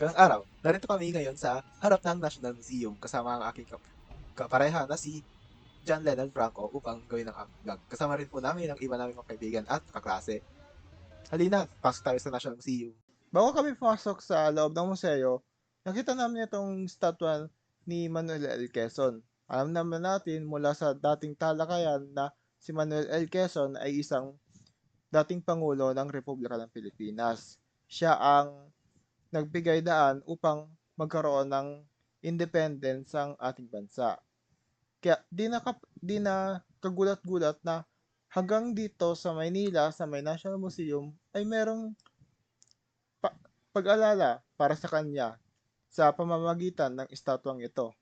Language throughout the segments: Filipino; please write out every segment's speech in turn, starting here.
Ngayong araw, narito kami ngayon sa harap ng National Museum kasama ang aking kapareha na si John Lennon Franco upang gawin ang aming vlog. Kasama rin po namin ang iba naming mga kaibigan at kaklase. Halina, pasok tayo sa National Museum. Bago kami pumasok sa loob ng museo, nakita namin itong statwa ni Manuel L. Quezon. Alam naman natin mula sa dating talakayan na si Manuel L. Quezon ay isang dating Pangulo ng Republika ng Pilipinas. Siya ang nagbigay daan upang magkaroon ng independence ang ating bansa. Kaya di na kagulat-gulat na hanggang dito sa Maynila, sa may National Museum, ay merong pag-alala para sa kanya sa pamamagitan ng estatwang ito.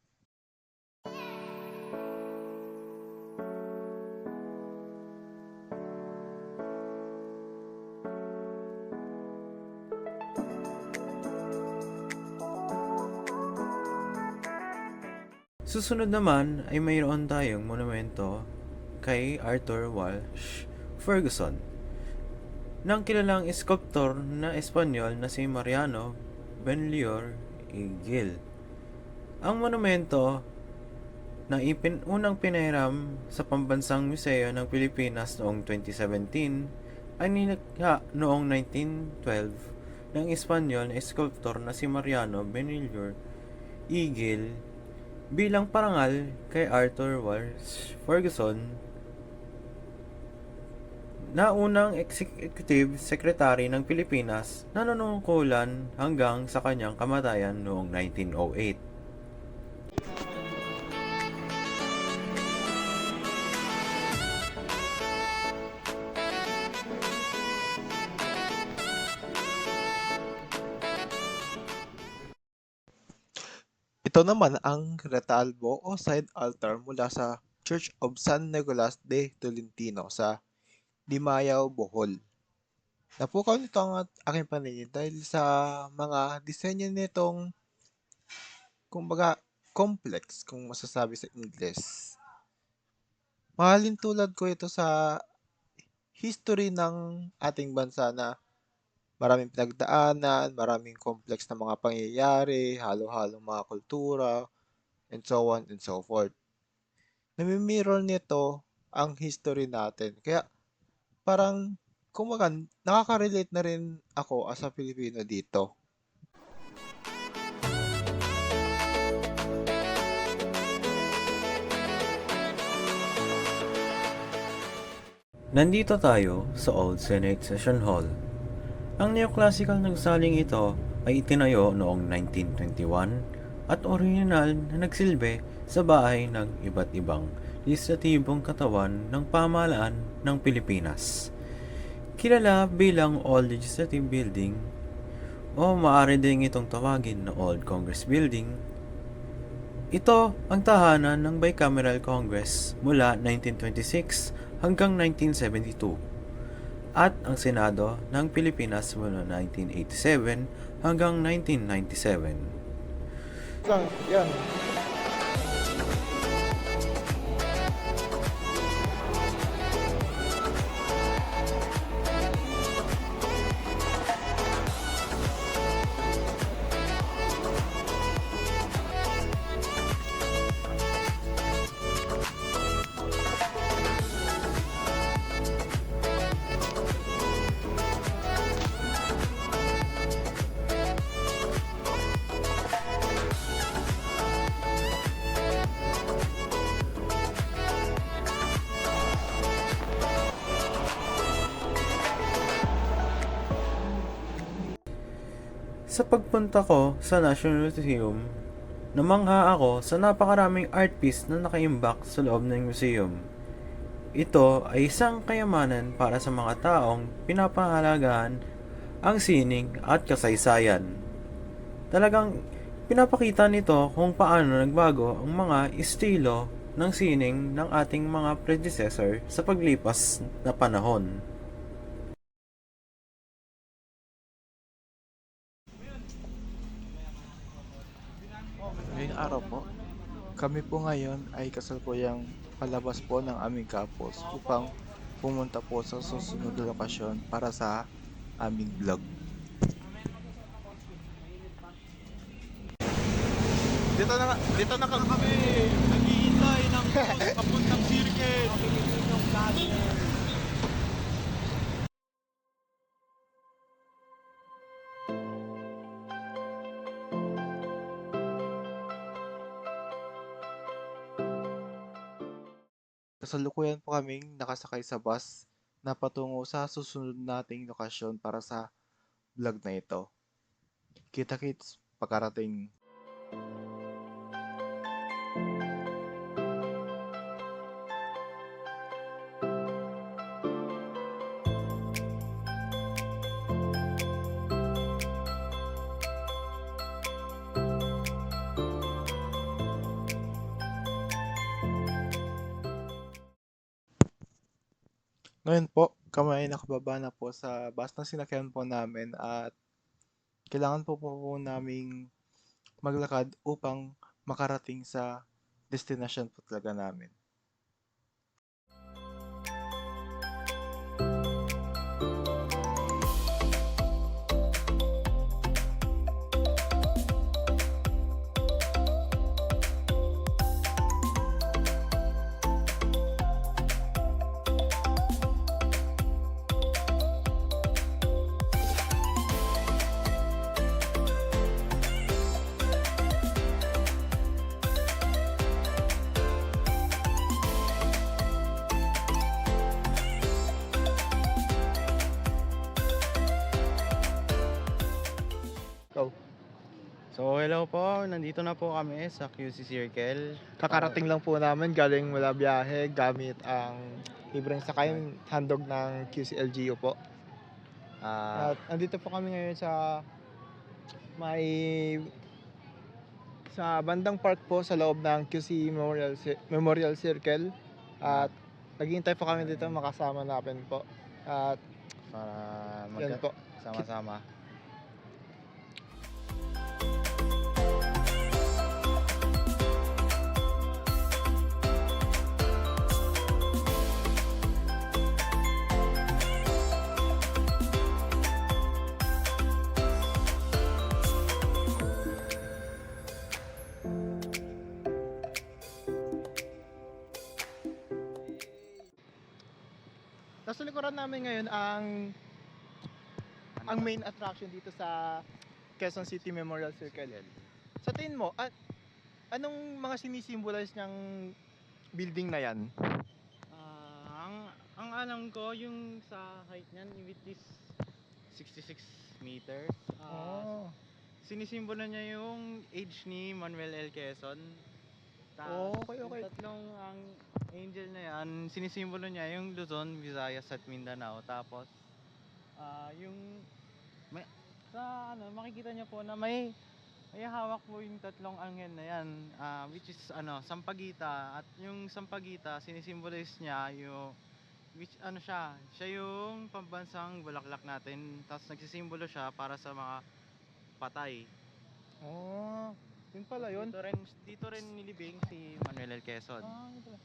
Susunod naman ay mayroon tayong monumento kay Arthur Walsh Ferguson, ng kilalang sculptor na Espanyol na si Mariano Benlliure y Gil. Ang monumento na unang pinahiram sa Pambansang Museo ng Pilipinas noong 2017 ay nilikha noong 1912 ng Espanyol na sculptor na si Mariano Benlliure y Gil bilang parangal kay Arthur Walsh Ferguson na unang Executive Secretary ng Pilipinas na nanungkulan hanggang sa kanyang kamatayan noong 1908. Ito naman ang retalbo o side altar mula sa Church of San Nicolas de Tolentino sa Dimayaw, Bohol. Napukaw nito ang aking paningin dahil sa mga disenyo nitong kumbaga complex kung masasabi sa Ingles. Mahalin tulad ko ito sa history ng ating bansa na maraming pinagdaanan, maraming complex na mga pangyayari, halo-halong mga kultura, and so on and so forth. Nami-mirror nito ang history natin. Kaya parang kumbaga nakaka-relate na rin ako as a Pilipino dito. Nandito tayo sa Old Senate Session Hall. Ang neoclassical na gusaling ito ay itinayo noong 1921 at orihinal na nagsilbi sa bahay ng iba't ibang legislatibong katawan ng pamahalaan ng Pilipinas. Kilala bilang Old Legislative Building o maaari din itong tawagin na Old Congress Building. Ito ang tahanan ng Bicameral Congress mula 1926 hanggang 1972 at ang Senado ng Pilipinas mula 1987 hanggang 1997. Yan. Sa pagpunta ko sa National Museum, namangha ako sa napakaraming art piece na nakaimbak sa loob ng museum. Ito ay isang kayamanan para sa mga taong pinapahalagahan ang sining at kasaysayan. Talagang pinapakita nito kung paano nagbago ang mga estilo ng sining ng ating mga predecessor sa paglipas na panahon. Ngayong araw po, kami po ngayon ay kasalukuyang palabas po ng aming campus upang pumunta po sa susunod na lokasyon para sa aming vlog. Dito na kami. Naghihintay ng bus papuntang circle. Kasalukuyan po kaming nakasakay sa bus na patungo sa susunod nating lokasyon para sa vlog na ito. Kita-kits pagkarating. Ngayon po, kami ay nakababa na po sa bus na sinakyan po namin at kailangan po naming maglakad upang makarating sa destination po talaga namin. So hello po, nandito na po kami sa QC Circle. Kakarating lang po namin galing mula biyahe gamit ang libreng sakayan handog ng QCLGU po. Ah, At andito po kami ngayon sa may sa bandang park po sa loob ng QC Memorial Circle. At naghihintay po kami dito makasama natin po. At para yan po. sama-sama. Nasa likuran namin ngayon ang main attraction dito sa Quezon City Memorial Circle. Sa tingin mo, anong mga sinisimbolize niyang building na yan? Ang alam ko yung sa height niyan which is 66 meters. Sinisimbolo niya yung age ni Manuel L. Quezon. Okay. Yung tatlong ang angel na yan, sinisimbolo niya yung Luzon, Visayas at Mindanao. Tapos yung makikita niyo po na may hawak po yung tatlong anghel na yan, which is Sampaguita. At yung Sampaguita sinisimbolize niya yung siya yung pambansang bulaklak natin. Tapos nagsisimbolo siya para sa mga patay. Yun pala yun. Dito rin nilibing si Manuel L. Quezon. Yun pala.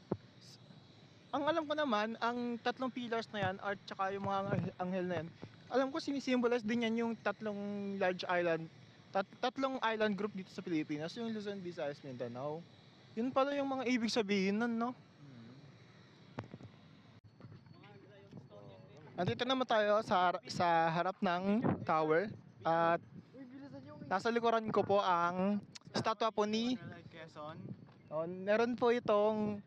Ang alam ko naman, ang tatlong pillars na yan, at saka yung mga anghel na yan, alam ko sinisimbolize din yan yung tatlong large island, tatlong island group dito sa Pilipinas, yung Luzon, Visayas, Mindanao. Yun pala yung mga ibig sabihin nun, no? Nandito naman tayo sa harap ng tower at nasa likuran ko po ang statwa po ni Manuel L. Quezon. meron po itong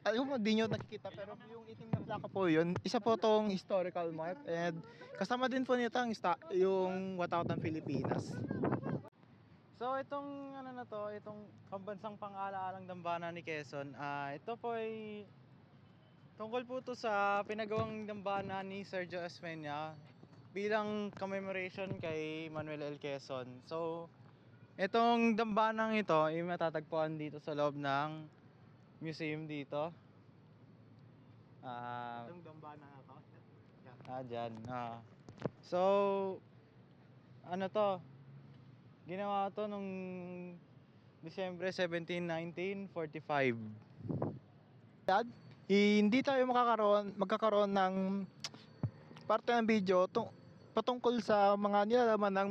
alam mo, di nyo nakikita pero yung itim na plaka po yun, isa po tong historical mark and kasama din po nito yung Watawat ng Pilipinas. So itong itong pambansang pang-alaalang dambana ni Quezon, ito po ay tungkol po to sa pinagawang dambana ni Sergio Esmeña bilang commemoration kay Manuel L. Quezon. So itong dambanang ito ay matatagpuan dito sa loob ng museum dito. Itong dambana na to. Dyan. So ginawa to nung Disyembre 17, 1945. Hindi tayo magkakaroon ng parte ng video patungkol sa mga nilalaman ng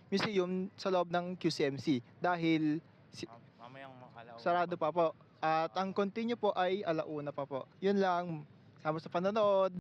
museum sa loob ng QCMC dahil Mamayang alauna Sarado pa po. At ang continue po ay 1:00 pa po. Yun lang. Salamat sa panonood.